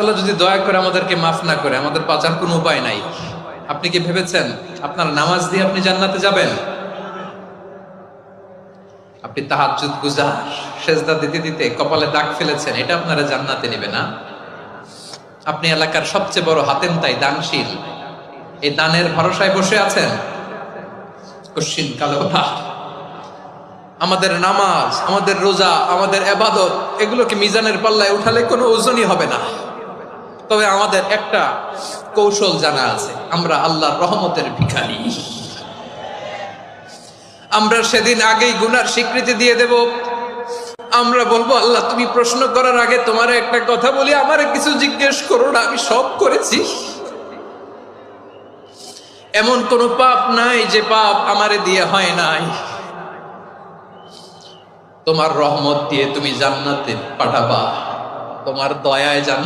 তাআলা যদি দয়া করে আমাদেরকে মাফ না করে, আমাদের বাঁচার কোনো উপায় নাই। আপনি কি ভেবেছেন আপনার নামাজ দিয়ে আপনি জান্নাতে যাবেন? আপনি তাহাজ্জুদ গুজার, সেজদা দিতে দিতে কপালে দাগ ফেলেছেন, এটা আপনারা জান্নাতে নেবে না? আপনি এলাকার সবচেয়ে বড় হাতেম তাই দানশীল, এই দানের ভরসায় বসে আছেন, কশিন কালো না। আমাদের নামাজ, আমাদের রোজা, আমাদের ইবাদত, এগুলোকে মিজানের পাল্লায় উঠালে কোনো ওজনই হবে না। তবে আমাদের একটা কৌশল জানা আছে, আমরা আল্লাহর রহমতের ভিখারি। আমরা সেদিন আগেই গুনার স্বীকৃতি দিয়ে দেব। আমরা বলবো, আল্লাহ তুমি প্রশ্ন করার আগে তোমার একটা কথা বলি, আমারে কিছু জিজ্ঞেস করো না, আমি সব করেছি। এমন কোন পাপ নাই যে পাপ আমারে দিয়ে হয় নাই। তোমার রহমত দিয়ে তুমি জান্নাতে পাঠাবা, তোমার দয়ায় জান্নাত